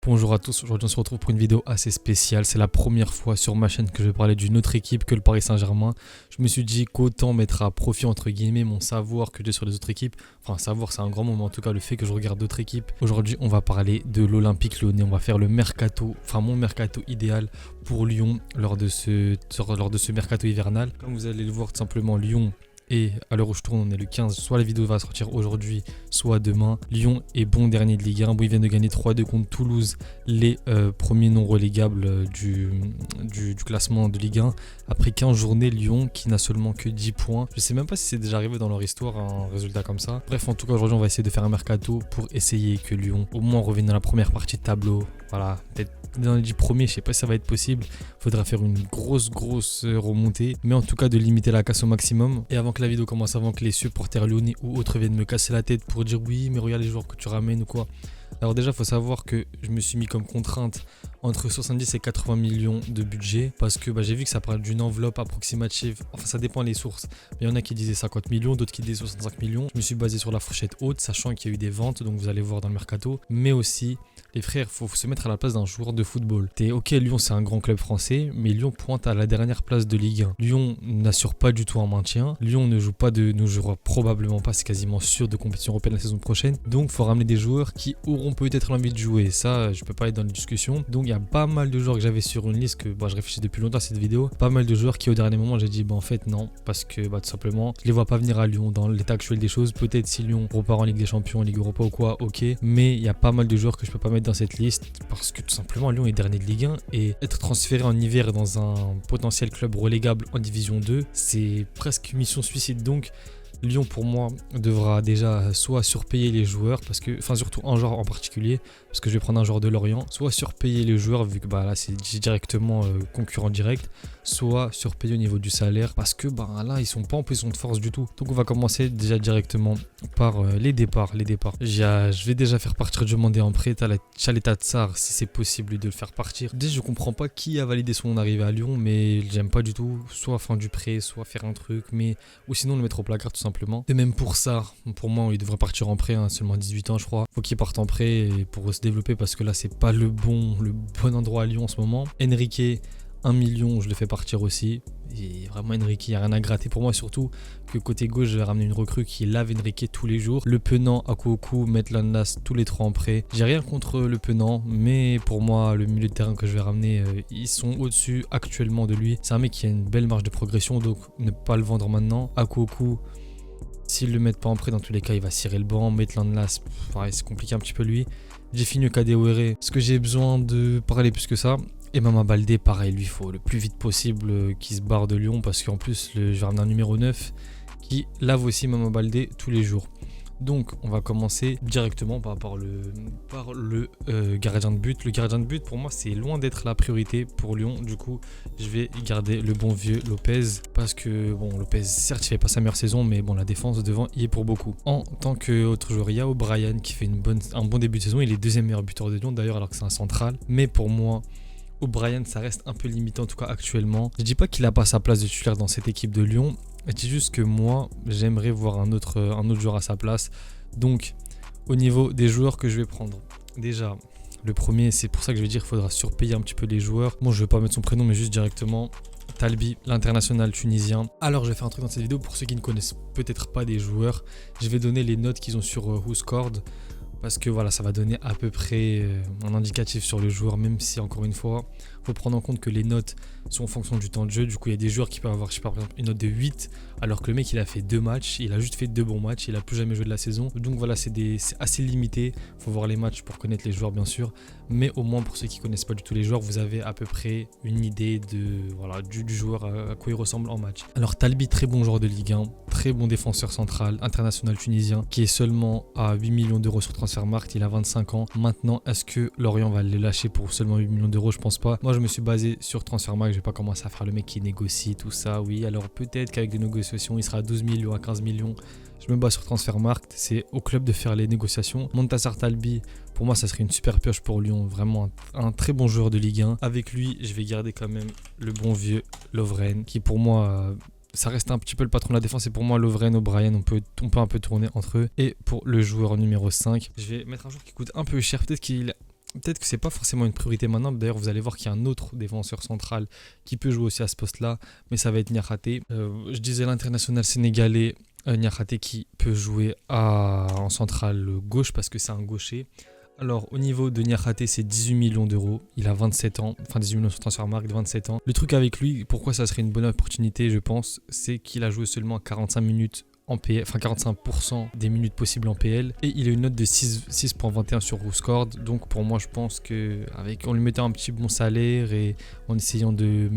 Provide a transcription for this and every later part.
Bonjour à tous, aujourd'hui on se retrouve pour une vidéo assez spéciale. C'est la première fois sur ma chaîne que je vais parler d'une autre équipe que le Paris Saint-Germain. Je me suis dit qu'autant mettre à profit entre guillemets mon savoir que j'ai sur les autres équipes. Enfin savoir c'est un grand mot, mais en tout cas le fait que je regarde d'autres équipes. Aujourd'hui on va parler de l'Olympique Lyonnais, on va faire le mercato, enfin mon mercato idéal pour Lyon lors de ce mercato hivernal. Comme vous allez le voir tout simplement, Lyon, et à l'heure où je tourne, on est le 15, soit la vidéo va sortir aujourd'hui, soit demain. Lyon est bon dernier de Ligue 1. Bon, ils viennent de gagner 3-2 contre Toulouse, les premiers non relégables du classement de Ligue 1. Après 15 journées, Lyon qui n'a seulement que 10 points. Je ne sais même pas si c'est déjà arrivé dans leur histoire un résultat comme ça. Bref, en tout cas, aujourd'hui, on va essayer de faire un mercato pour essayer que Lyon au moins revienne dans la première partie de tableau. Voilà, peut-être dans les 10 premiers, je sais pas si ça va être possible. Il faudra faire une grosse remontée, mais en tout cas de limiter la casse au maximum. Et avant que la vidéo commence, avant que les supporters lyonnais ou autres viennent me casser la tête pour dire oui mais regarde les joueurs que tu ramènes ou quoi. Alors déjà, il faut savoir que je me suis mis comme contrainte entre 70 et 80 millions de budget parce que j'ai vu que ça parle d'une enveloppe approximative. Enfin, ça dépend des sources. Il y en a qui disaient 50 millions, d'autres qui disaient 65 millions. Je me suis basé sur la fourchette haute, sachant qu'il y a eu des ventes, donc vous allez voir dans le mercato. Mais aussi, les frères, il faut se mettre à la place d'un joueur de football. Ok, Lyon, c'est un grand club français, mais Lyon pointe à la dernière place de Ligue 1. Lyon n'assure pas du tout un maintien. Lyon ne jouera probablement pas, c'est quasiment sûr, de compétition européenne la saison prochaine. Donc, il faut ramener des joueurs qui auront peut-être l'envie de jouer. Ça, je peux pas être dans les discussions. Donc, il y a pas mal de joueurs que j'avais sur une liste que je réfléchis depuis longtemps à cette vidéo. Pas mal de joueurs qui, au dernier moment, j'ai dit, en fait, non, parce que tout simplement, je les vois pas venir à Lyon dans l'état actuel des choses. Peut-être si Lyon repart en Ligue des Champions, en Ligue Europa ou quoi, ok. Mais il y a pas mal de joueurs que je peux pas mettre dans cette liste parce que tout simplement, Lyon est dernier de Ligue 1 et être transféré en hiver dans un potentiel club relégable en Division 2, c'est presque mission suicide. Donc, Lyon pour moi devra déjà soit surpayer les joueurs parce que, enfin surtout un joueur en particulier parce que je vais prendre un joueur de Lorient, soit surpayer les joueurs vu que là c'est directement concurrent direct, soit surpayer au niveau du salaire parce que là ils sont pas en position de force du tout. Donc on va commencer déjà directement par les départs. Je vais déjà faire partir Diomandé en prêt. T'as Chaleta Tsar si c'est possible de le faire partir. Déjà je comprends pas qui a validé son arrivée à Lyon, mais j'aime pas du tout, soit fin du prêt, soit faire un truc, ou sinon le mettre au placard tout simplement. Et même pour ça, pour moi il devrait partir en prêt, seulement 18 ans je crois. Faut qu'il parte en prêt et pour se développer parce que là c'est pas le bon endroit à Lyon en ce moment. Enrique, 1 million, je le fais partir aussi. Et vraiment Enrique, il n'y a rien à gratter pour moi, surtout que côté gauche, je vais ramener une recrue qui lave Enrique tous les jours. Le Penant, Akouokou, Maitland Niles, tous les trois en prêt. J'ai rien contre le Penant, mais pour moi, le milieu de terrain que je vais ramener, ils sont au-dessus actuellement de lui. C'est un mec qui a une belle marge de progression, donc ne pas le vendre maintenant. Akouokou, s'ils le mettent pas en prêt, dans tous les cas, il va cirer le banc. Maitland Niles, pareil, c'est compliqué un petit peu lui. J'ai fini Kadewere. Est-ce que j'ai besoin de parler plus que ça? Et Mama Baldé, pareil, lui, il faut le plus vite possible qu'il se barre de Lyon parce qu'en plus, je vais ramener un numéro 9 qui lave aussi Mama Baldé tous les jours. Donc, on va commencer directement par le gardien de but. Le gardien de but, pour moi, c'est loin d'être la priorité pour Lyon. Du coup, je vais garder le bon vieux Lopez parce que, Lopez, certes, il fait pas sa meilleure saison, mais la défense devant y est pour beaucoup. En tant qu'autre joueur, il y a O'Brien qui fait un bon début de saison. Il est deuxième meilleur buteur de Lyon, d'ailleurs, alors que c'est un central. Mais pour moi, O'Brien, ça reste un peu limité, en tout cas actuellement. Je dis pas qu'il a pas sa place de titulaire dans cette équipe de Lyon. Je dis juste que moi, j'aimerais voir un autre joueur à sa place. Donc, au niveau des joueurs que je vais prendre, déjà, le premier, c'est pour ça que je vais dire qu'il faudra surpayer un petit peu les joueurs. Bon, je vais pas mettre son prénom, mais juste directement Talbi, l'international tunisien. Alors, je vais faire un truc dans cette vidéo pour ceux qui ne connaissent peut-être pas des joueurs. Je vais donner les notes qu'ils ont sur WhoScored. Parce que ça va donner à peu près un indicatif sur le joueur, même si encore une fois, il faut prendre en compte que les notes sont en fonction du temps de jeu. Du coup, il y a des joueurs qui peuvent avoir, par exemple, une note de 8, alors que le mec, il a fait 2 matchs, il a juste fait 2 bons matchs, il n'a plus jamais joué de la saison. Donc c'est assez limité. Il faut voir les matchs pour connaître les joueurs, bien sûr. Mais au moins, pour ceux qui ne connaissent pas du tout les joueurs, vous avez à peu près une idée du joueur, à quoi il ressemble en match. Alors, Talbi, très bon joueur de Ligue 1, très bon défenseur central, international tunisien, qui est seulement à 8 millions d'euros sur Transfermarkt, il a 25 ans. Maintenant, est-ce que Lorient va le lâcher pour seulement 8 millions d'euros? Je pense pas. Moi, je me suis basé sur Transfermarkt, je vais pas commencer à faire le mec qui négocie tout ça. Oui, alors peut-être qu'avec des négociations, il sera à 12 millions, à 15 millions. Je me base sur Transfermarkt, c'est au club de faire les négociations. Montassar Talbi, pour moi, ça serait une super pioche pour Lyon. Vraiment un très bon joueur de Ligue 1. Avec lui, je vais garder quand même le bon vieux Lovren, qui pour moi... ça reste un petit peu le patron de la défense et pour moi Lovren, O'Brien, on peut un peu tourner entre eux. Et pour le joueur numéro 5, je vais mettre un joueur qui coûte un peu cher, peut-être qu'il peut-être que c'est pas forcément une priorité maintenant. D'ailleurs, vous allez voir qu'il y a un autre défenseur central qui peut jouer aussi à ce poste-là, mais ça va être Niakhaté. Je disais l'international sénégalais Niakhaté qui peut jouer en centrale gauche parce que c'est un gaucher. Alors, au niveau de Niakhaté, c'est 18 millions d'euros. Il a 27 ans, enfin 18 millions sur Transfermarkt, 27 ans. Le truc avec lui, pourquoi ça serait une bonne opportunité, je pense, c'est qu'il a joué seulement 45 minutes en PL, enfin 45% des minutes possibles en PL, et il a une note de 6.21 sur WhoScored. Donc pour moi, je pense qu'en lui mettant un petit bon salaire et en essayant de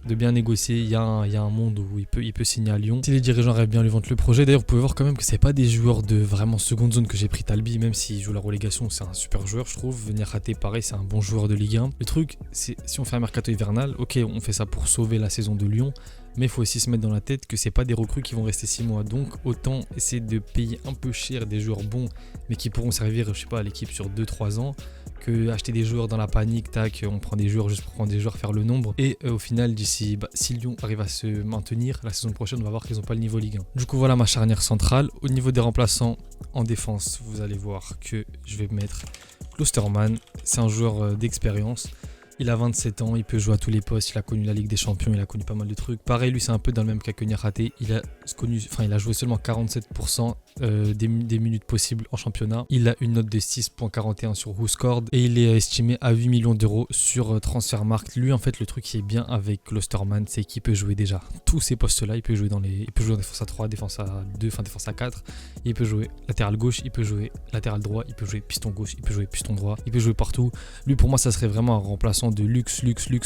bien négocier, il y a un monde où il peut signer à Lyon. Si les dirigeants rêvent bien lui vendre le projet, d'ailleurs vous pouvez voir quand même que c'est pas des joueurs de vraiment seconde zone que j'ai pris. Talbi, même s'il joue la relégation, c'est un super joueur, je trouve. Venir rater pareil, c'est un bon joueur de Ligue 1. Le truc, c'est si on fait un mercato hivernal, ok, on fait ça pour sauver la saison de Lyon, mais il faut aussi se mettre dans la tête que c'est pas des recrues qui vont rester 6 mois. Donc autant essayer de payer un peu cher des joueurs bons, mais qui pourront servir, je sais pas, à l'équipe sur 2-3 ans, que acheter des joueurs dans la panique, tac, on prend des joueurs juste pour prendre des joueurs, faire le nombre. Et au final, d'ici, si Lyon arrive à se maintenir, la saison prochaine, on va voir qu'ils n'ont pas le niveau Ligue 1. Du coup, voilà ma charnière centrale. Au niveau des remplaçants en défense, vous allez voir que je vais mettre Klostermann. C'est un joueur d'expérience. Il a 27 ans, il peut jouer à tous les postes, il a connu la Ligue des Champions, il a connu pas mal de trucs. Pareil, lui c'est un peu dans le même cas que Niakhaté, il a joué seulement 47% des minutes possibles en championnat. Il a une note de 6.41 sur WhoScored et il est estimé à 8 millions d'euros sur Transfermarkt. Lui en fait le truc qui est bien avec Klostermann, c'est qu'il peut jouer déjà tous ces postes là, il peut jouer en défense à 3, défense à 2, enfin défense à 4, il peut jouer latéral gauche, il peut jouer latéral droit, il peut jouer piston gauche, il peut jouer piston droit, il peut jouer partout. Lui pour moi ça serait vraiment un remplaçant de luxe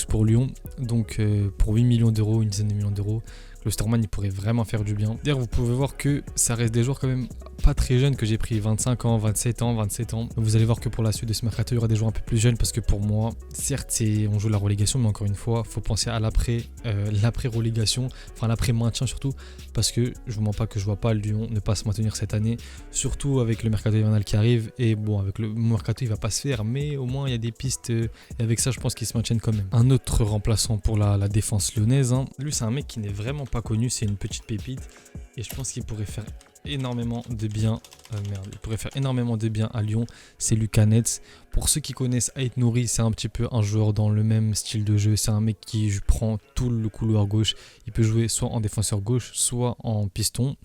pour Lyon. Donc pour 8 millions d'euros, une dizaine de millions d'euros, Klostermann il pourrait vraiment faire du bien. D'ailleurs vous pouvez voir que ça reste des joueurs quand même pas très jeunes que j'ai pris, 25 ans, 27 ans. Donc vous allez voir que pour la suite de ce mercato il y aura des joueurs un peu plus jeunes parce que pour moi, certes on joue la relégation, mais encore une fois faut penser à l'après-relégation, enfin l'après-maintien surtout, parce que je vous mens pas que je vois pas Lyon ne pas se maintenir cette année, surtout avec le mercato hivernal qui arrive. Et bon, avec le mercato il va pas se faire, mais au moins il y a des pistes et avec ça je pense qu'ils se maintiennent quand même. Un autre remplaçant pour la défense lyonnaise, lui c'est un mec qui n'est vraiment pas connu, c'est une petite pépite et je pense qu'il pourrait faire énormément de bien à Lyon, c'est Lucas Netz. Pour ceux qui connaissent Ait Nouri, c'est un petit peu un joueur dans le même style de jeu, c'est un mec qui prend tout le couloir gauche, il peut jouer soit en défenseur gauche, soit en piston,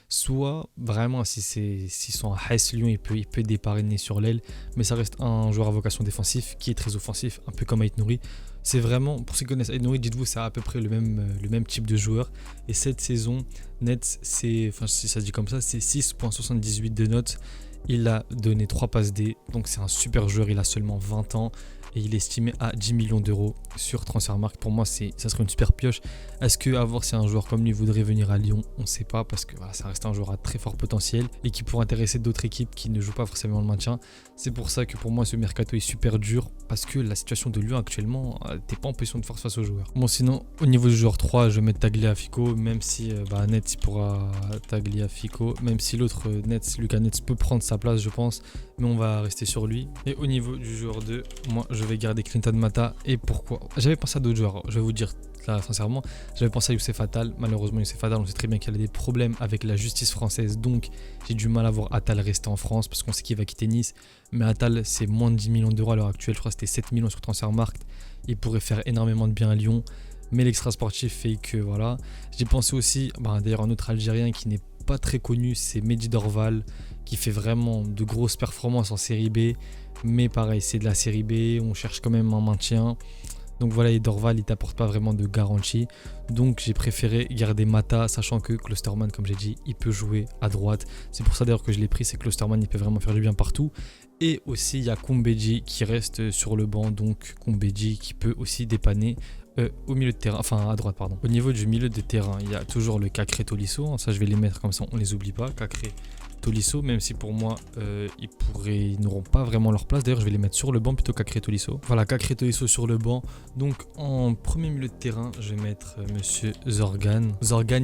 soit vraiment s'ils sont à Hesse Lyon, il peut dépanner sur l'aile, mais ça reste un joueur à vocation défensive qui est très offensif, un peu comme Ait Nouri. C'est vraiment, pour ceux qui connaissent Ait Nouri, dites-vous c'est à peu près le même type de joueur. Et cette saison, Netz, si ça se dit comme ça, c'est 6.78 de notes. Il a donné 3 passes D, donc c'est un super joueur, il a seulement 20 ans. Et il est estimé à 10 millions d'euros sur Transfermarkt. Pour moi, ça serait une super pioche. Est-ce que, à voir si un joueur comme lui voudrait venir à Lyon, on ne sait pas, parce que voilà, ça reste un joueur à très fort potentiel et qui pourrait intéresser d'autres équipes qui ne jouent pas forcément le maintien. C'est pour ça que pour moi, ce mercato est super dur, parce que la situation de Lyon actuellement, t'es pas en position de force face aux joueurs. Bon, sinon, au niveau du joueur 3, je vais mettre Tagliafico, même si Netz pourra Tagliafico, même si l'autre Lucas Netz peut prendre sa place, je pense, mais on va rester sur lui. Et au niveau du joueur 2, moi, je vais garder Clinton Mata. Et pourquoi? J'avais pensé à d'autres joueurs, je vais vous dire là sincèrement, j'avais pensé à Youssef Attal. Malheureusement Youssef Attal, on sait très bien qu'il a des problèmes avec la justice française, donc j'ai du mal à voir Attal rester en France parce qu'on sait qu'il va quitter Nice. Mais Attal, c'est moins de 10 millions d'euros à l'heure actuelle, je crois que c'était 7 millions sur Transfermarkt. Il pourrait faire énormément de bien à Lyon, mais l'extra sportif fait que voilà. J'ai pensé aussi, d'ailleurs un autre Algérien qui n'est pas très connu, c'est Mehdi Dorval, qui fait vraiment de grosses performances en série B, mais pareil c'est de la série B, on cherche quand même un maintien. Donc voilà, et Dorval il t'apporte pas vraiment de garantie, donc j'ai préféré garder Mata, sachant que Klostermann, comme j'ai dit, il peut jouer à droite. C'est pour ça d'ailleurs que je l'ai pris, c'est que Klostermann il peut vraiment faire du bien partout. Et aussi il y a Koumbedji qui reste sur le banc, donc Koumbedji qui peut aussi dépanner au milieu de terrain, enfin à droite pardon. Au niveau du milieu de terrain, il y a toujours le Cacré Tolisso, ça je vais les mettre comme ça on les oublie pas, Cacré Tolisso, même si pour moi ils n'auront pas vraiment leur place. D'ailleurs je vais les mettre sur le banc plutôt qu'Cacré Tolisso. Voilà, Cacré Tolisso sur le banc. Donc en premier milieu de terrain je vais mettre monsieur Zorgan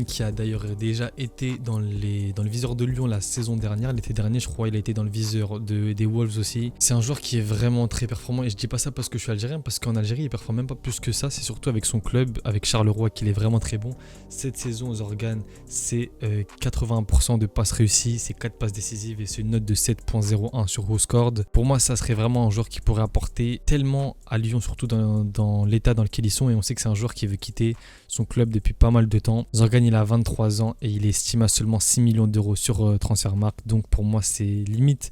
qui a d'ailleurs déjà été dans le viseur de Lyon la saison dernière, l'été dernier je crois, il a été dans le viseur des Wolves aussi. C'est un joueur qui est vraiment très performant, et je dis pas ça parce que je suis algérien, parce qu'en Algérie il performe même pas plus que ça, c'est surtout avec son club, avec Charleroi, qu'il est vraiment très bon. Cette saison Zorgan, c'est 80% de passes réussies, c'est 4 passes décisives et c'est une note de 7.01 sur WhoScored. Pour moi, ça serait vraiment un joueur qui pourrait apporter tellement à Lyon, surtout dans l'état dans lequel ils sont. Et on sait que c'est un joueur qui veut quitter son club depuis pas mal de temps. Zorgan, il a 23 ans et il est estimé à seulement 6 millions d'euros sur Transfermarkt. Donc pour moi, c'est limite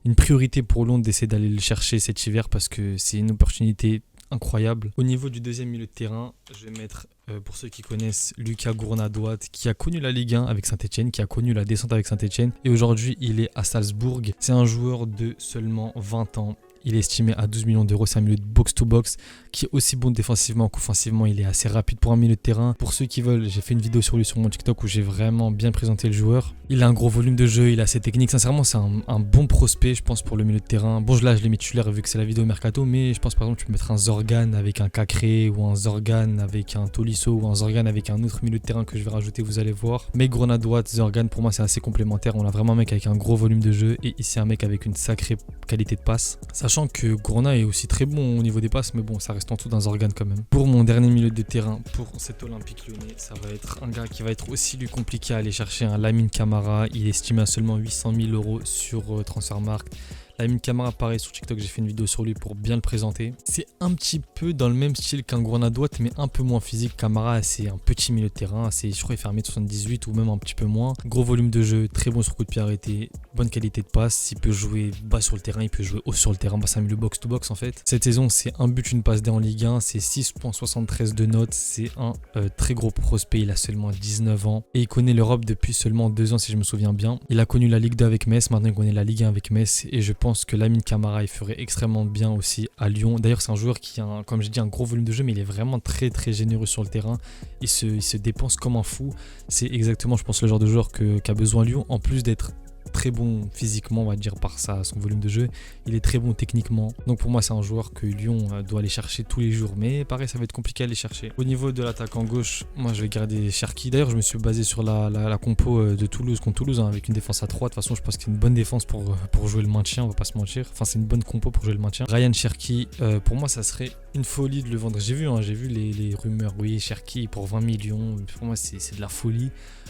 une priorité pour Londres d'essayer d'aller le chercher cet hiver parce que c'est une opportunité incroyable. Au niveau du deuxième milieu de terrain, je vais mettre, pour ceux qui connaissent, Lucas Gourna-Douat, qui a connu la Ligue 1 avec Saint-Etienne, qui a connu la descente avec Saint-Etienne et aujourd'hui il est à Salzbourg. C'est un joueur de seulement 20 ans. Il est estimé à 12 millions d'euros. C'est un milieu de box-to-box qui est aussi bon défensivement qu'offensivement. Il est assez rapide pour un milieu de terrain. Pour ceux qui veulent, j'ai fait une vidéo sur lui sur mon TikTok où j'ai vraiment bien présenté le joueur. Il a un gros volume de jeu, il a ses techniques. Sincèrement, c'est un bon prospect, je pense, pour le milieu de terrain. Bon, là, je l'ai mis titulaire vu que c'est la vidéo Mercato, mais je pense par exemple tu peux mettre un Zorgan avec un Cacré ou un Zorgan avec un Tolisso ou un Zorgan avec un autre milieu de terrain que je vais rajouter, vous allez voir. Mais Gourna-Douat, Zorgan, pour moi, c'est assez complémentaire. On a vraiment un mec avec un gros volume de jeu et ici un mec avec une sacrée qualité de passe. Sachant que Gourna est aussi très bon au niveau des passes, mais bon, ça reste en dessous d'un Zorgan quand même. Pour mon dernier milieu de terrain, pour cet Olympique Lyonnais, ça va être un gars qui va être aussi lui compliqué à aller chercher, un Lamine Camara. Il est estimé à seulement 800 000 euros sur Transfermarkt. Lamine Camara, pareil, sur TikTok, j'ai fait une vidéo sur lui pour bien le présenter. C'est un petit peu dans le même style qu'un Gourna-Douat, mais un peu moins physique. Camara, c'est un petit milieu de terrain. Je crois qu'il fait 1m78 ou même un petit peu moins. Gros volume de jeu, très bon sur coup de pied arrêté, bonne qualité de passe. Il peut jouer bas sur le terrain, il peut jouer haut sur le terrain. C'est un milieu box-to-box en fait. Cette saison, c'est un but, une passe D en Ligue 1. C'est 6.73 de notes. C'est un très gros prospect. Il a seulement 19 ans et il connaît l'Europe depuis seulement 2 ans, si je me souviens bien. Il a connu la Ligue 2 avec Metz. Maintenant, il connaît la Ligue 1 avec Metz et je pense que Lamine Camara il ferait extrêmement bien aussi à Lyon. D'ailleurs c'est un joueur qui a, comme j'ai dit, un gros volume de jeu, mais il est vraiment très généreux sur le terrain. Il se dépense comme un fou. C'est exactement, je pense, le genre de joueur qu'a besoin Lyon, en plus d'être très bon physiquement, on va dire, par son volume de jeu. Il est très bon techniquement. Donc pour moi, c'est un joueur que Lyon doit aller chercher tous les jours. Mais pareil, ça va être compliqué à aller chercher. Au niveau de l'attaque en gauche, moi, je vais garder Cherki. D'ailleurs, je me suis basé sur la compo de Toulouse contre Toulouse, hein, avec une défense à 3. De toute façon, je pense que c'est une bonne défense pour jouer le maintien, on va pas se mentir. Enfin, c'est une bonne compo pour jouer le maintien. Ryan Cherki, pour moi, ça serait une folie de le vendre. J'ai vu les rumeurs. Oui, Cherki pour 20 millions. Pour moi, c'est de la folie.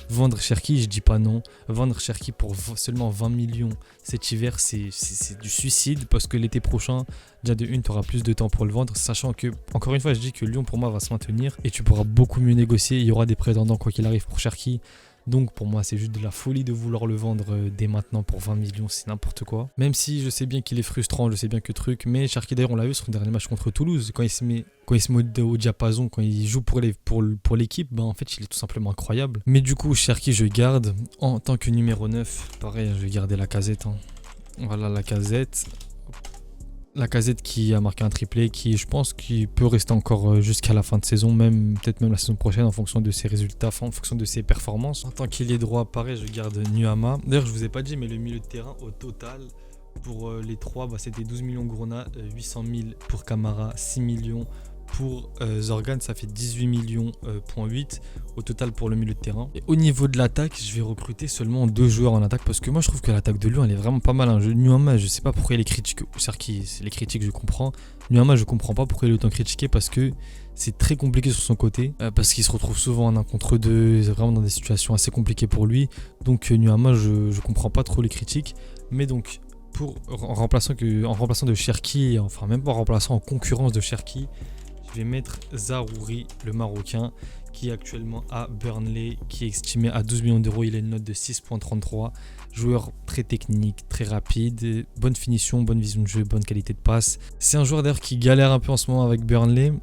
Vendre Cherki, je dis pas non. Vendre Cherki pour seulement 20 millions cet hiver, c'est du suicide parce que l'été prochain, déjà de une, tu auras plus de temps pour le vendre. Sachant que, encore une fois, je dis que Lyon pour moi va se maintenir et tu pourras beaucoup mieux négocier. Il y aura des prétendants quoi qu'il arrive pour Cherki. Donc pour moi, c'est juste de la folie de vouloir le vendre dès maintenant pour 20 millions, c'est n'importe quoi. Même si je sais bien qu'il est frustrant, je sais bien que truc, mais Cherki d'ailleurs on l'a vu sur son dernier match contre Toulouse, quand il se met au diapason, quand il joue pour l'équipe, bah en fait il est tout simplement incroyable. Mais du coup Cherki je garde en tant que numéro 9, pareil je vais garder Lacazette. Voilà Lacazette. Lacazette qui a marqué un triplé, qui je pense qu'il peut rester encore jusqu'à la fin de saison, peut-être même la saison prochaine en fonction de ses résultats, en fonction de ses performances. En tant qu'ailier droit, pareil, je garde Nuama. D'ailleurs, je vous ai pas dit, mais le milieu de terrain au total pour les trois, c'était 12 millions Gourna, 800 000 pour Camara, 6 millions pour Zorgan, ça fait 18 millions,8 au total pour le milieu de terrain. Et au niveau de l'attaque, je vais recruter seulement 2 joueurs en attaque parce que moi je trouve que l'attaque de Lyon elle est vraiment pas mal. Nuama, je sais pas pourquoi il est critiqué. Cherki, les critiques je comprends. Nuama, je comprends pas pourquoi il est autant critiqué parce que c'est très compliqué sur son côté. Parce qu'il se retrouve souvent en 1 contre 2, vraiment dans des situations assez compliquées pour lui. Donc Nuama, je comprends pas trop les critiques. Mais donc, en remplaçant de Cherki, enfin même pas en remplaçant, en concurrence de Cherki, je vais mettre Zaroury, le Marocain, qui est actuellement à Burnley, qui est estimé à 12 millions d'euros. Il a une note de 6.33. Joueur très technique, très rapide, bonne finition, bonne vision de jeu, bonne qualité de passe. C'est un joueur d'ailleurs qui galère un peu en ce moment avec Burnley.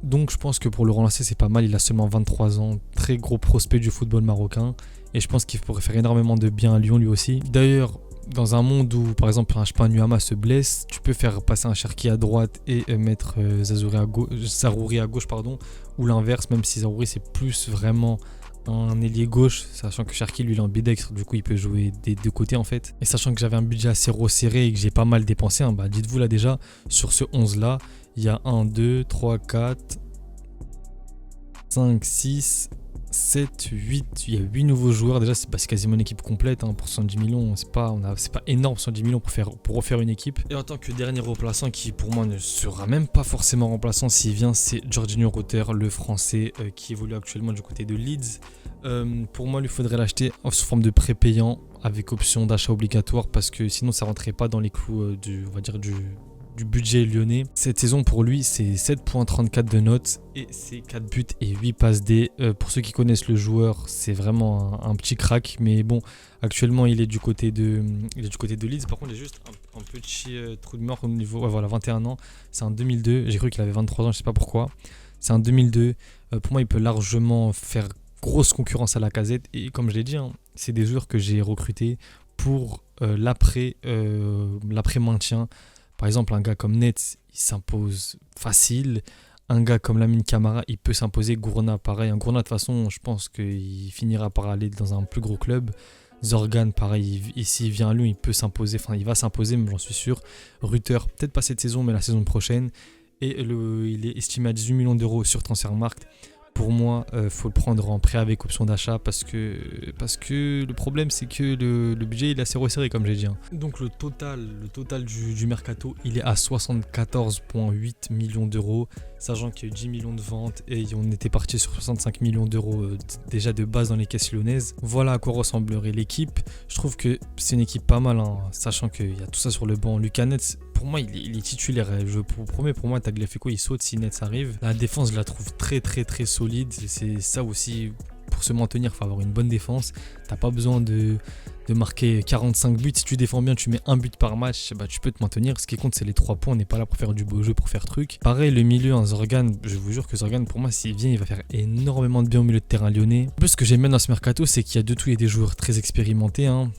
Donc je pense que pour le relancer, c'est pas mal. Il a seulement 23 ans, très gros prospect du football marocain. Et je pense qu'il pourrait faire énormément de bien à Lyon lui aussi. D'ailleurs, dans un monde où, par exemple, un Nuama se blesse, tu peux faire passer un Cherki à droite et mettre Zaroury à gauche, ou l'inverse, même si Zaroury c'est plus vraiment un ailier gauche, sachant que Cherki lui il est ambidextre, du coup il peut jouer des deux côtés en fait. Et sachant que j'avais un budget assez resserré et que j'ai pas mal dépensé, dites-vous là déjà, sur ce 11 là, il y a 1, 2, 3, 4, 5, 6, 7, 8, il y a 8 nouveaux joueurs. Déjà, c'est quasiment une équipe complète. Hein, pour 110 millions, c'est pas énorme, 110 millions pour refaire une équipe. Et en tant que dernier remplaçant, qui pour moi ne sera même pas forcément remplaçant s'il vient, c'est Georginio Rutter, le français qui évolue actuellement du côté de Leeds. Pour moi, il faudrait l'acheter sous forme de prêt payant avec option d'achat obligatoire parce que sinon, ça rentrait pas dans les clous du budget lyonnais. Cette saison pour lui c'est 7.34 de notes et c'est 4 buts et 8 passes D. Pour ceux qui connaissent le joueur, c'est vraiment un petit crack, mais bon, actuellement il est du côté de Leeds. Par contre, il a juste un petit trou de mort au niveau, ouais, voilà, 21 ans, c'est un 2002, j'ai cru qu'il avait 23 ans, je sais pas pourquoi. C'est un 2002, pour moi il peut largement faire grosse concurrence à Lacazette et comme je l'ai dit, hein, c'est des joueurs que j'ai recrutés pour l'après maintien. Par exemple, un gars comme Nets, il s'impose facile. Un gars comme Lamine Camara, il peut s'imposer. Gourna, pareil. Un Gourna, de toute façon, je pense qu'il finira par aller dans un plus gros club. Zorgan, pareil. S'il vient à Lyon, il peut s'imposer. Enfin, il va s'imposer, mais j'en suis sûr. Rutter, peut-être pas cette saison, mais la saison prochaine. Et il est estimé à 18 millions d'euros sur Transfermarkt. Pour moi, faut le prendre en prêt avec option d'achat parce que le problème c'est que le budget il est assez resserré comme j'ai dit. Hein. Donc le total du mercato il est à 74,8 millions d'euros, sachant qu'il y a eu 10 millions de ventes et on était parti sur 65 millions d'euros déjà de base dans les caisses lyonnaises. Voilà à quoi ressemblerait l'équipe. Je trouve que c'est une équipe pas mal, hein, sachant qu'il y a tout ça sur le banc. Lucas Nets, pour moi, il est titulaire. Je vous promets, pour moi, Tagliafico, il saute si Nets arrive. La défense, je la trouve très, très, très solide. C'est ça aussi, pour se maintenir, il faut avoir une bonne défense. T'as pas besoin de marquer 45 buts. Si tu défends bien, tu mets un but par match, bah, tu peux te maintenir. Ce qui compte, c'est les 3 points. On n'est pas là pour faire du beau jeu, pour faire truc. Pareil, le milieu, un Zorgan, je vous jure que Zorgan, pour moi, s'il vient, il va faire énormément de bien au milieu de terrain lyonnais. Un peu ce que j'aime bien dans ce mercato, c'est qu'il y a de tout. Il y a des joueurs très expérimentés. Hein.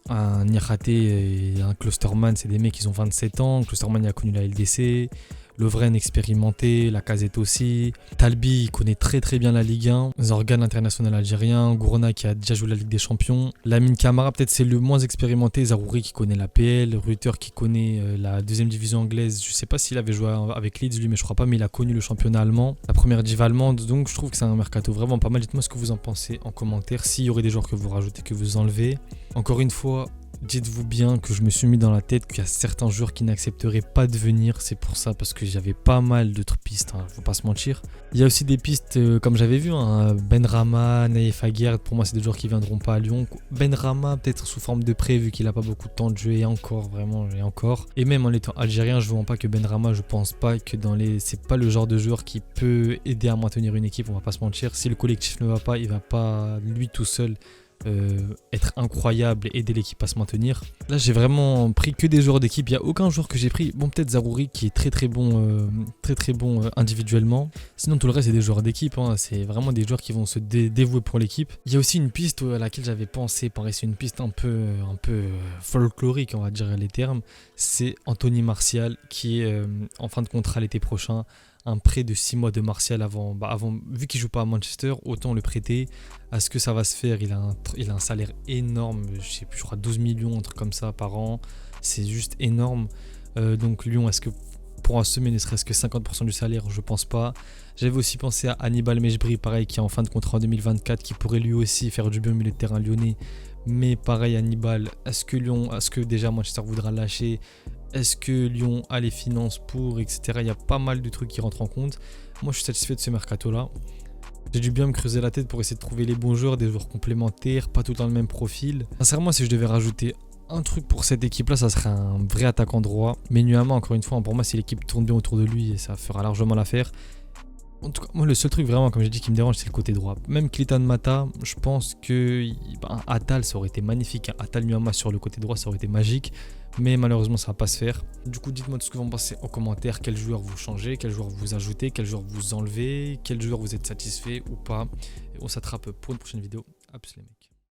Un Niakhaté et un Klosterman, c'est des mecs qui ont 27 ans. Klosterman il a connu la LDC. Lovren expérimenté, Lacazette aussi. Talbi il connaît très très bien la Ligue 1. Zorgan international algérien. Gourna qui a déjà joué la Ligue des Champions. Lamine Camara peut-être c'est le moins expérimenté. Zaroury qui connaît la PL. Rutter qui connaît la deuxième division anglaise. Je sais pas s'il avait joué avec Leeds lui mais je crois pas, mais il a connu le championnat allemand. La première div allemande, donc je trouve que c'est un mercato vraiment pas mal. Dites-moi ce que vous en pensez en commentaire. S'il y aurait des joueurs que vous rajoutez, que vous enlevez. Encore une fois, dites-vous bien que je me suis mis dans la tête qu'il y a certains joueurs qui n'accepteraient pas de venir. C'est pour ça, parce que j'avais pas mal d'autres pistes, hein, faut pas se mentir. Il y a aussi des pistes, comme j'avais vu, hein, Benrahma, Naïf Aguerd, pour moi c'est des joueurs qui viendront pas à Lyon. Benrahma peut-être sous forme de prêt vu qu'il a pas beaucoup de temps de jeu et encore, vraiment, et encore. Et même en étant algérien, je ne vois pas que Benrahma, je pense pas que c'est pas le genre de joueur qui peut aider à maintenir une équipe, on va pas se mentir. Si le collectif ne va pas, il va pas lui tout seul être incroyable et aider l'équipe à se maintenir. Là j'ai vraiment pris que des joueurs d'équipe, il n'y a aucun joueur que j'ai pris, bon peut-être Zaroury qui est très très bon individuellement, sinon tout le reste c'est des joueurs d'équipe, hein. C'est vraiment des joueurs qui vont se dévouer pour l'équipe. Il y a aussi une piste à laquelle j'avais pensé, pareil c'est une piste un peu folklorique on va dire les termes, c'est Anthony Martial qui est en fin de contrat l'été prochain. Un prêt de 6 mois de Martial avant vu qu'il joue pas à Manchester, autant le prêter. À ce que ça va se faire, il a un salaire énorme, je crois 12 millions, un truc comme ça par an. C'est juste énorme. Donc Lyon, est-ce que pour assumer ne serait-ce que 50% du salaire? Je pense pas. J'avais aussi pensé à Hannibal Mejbri, pareil, qui est en fin de contrat en 2024, qui pourrait lui aussi faire du bien au milieu de terrain lyonnais. Mais pareil, Hannibal, est-ce que déjà Manchester voudra lâcher? Est-ce que Lyon a les finances pour, etc. Il y a pas mal de trucs qui rentrent en compte. Moi, je suis satisfait de ce mercato-là. J'ai dû bien me creuser la tête pour essayer de trouver les bons joueurs, des joueurs complémentaires, pas tout dans le même profil. Sincèrement, si je devais rajouter un truc pour cette équipe-là, ça serait un vrai attaquant droit. Mais nuamment, encore une fois, pour moi, si l'équipe tourne bien autour de lui, ça fera largement l'affaire. En tout cas, moi, le seul truc vraiment, comme j'ai dit, qui me dérange, c'est le côté droit. Même Klitan Mata, je pense que Atal, ça aurait été magnifique. Atal Nuama sur le côté droit, ça aurait été magique. Mais malheureusement, ça va pas se faire. Du coup, dites-moi tout ce que vous en pensez en commentaire. Quel joueur vous changez, quel joueur vous ajoutez, quel joueur vous enlevez, quel joueur vous êtes satisfait ou pas. Et on s'attrape pour une prochaine vidéo. A plus les mecs.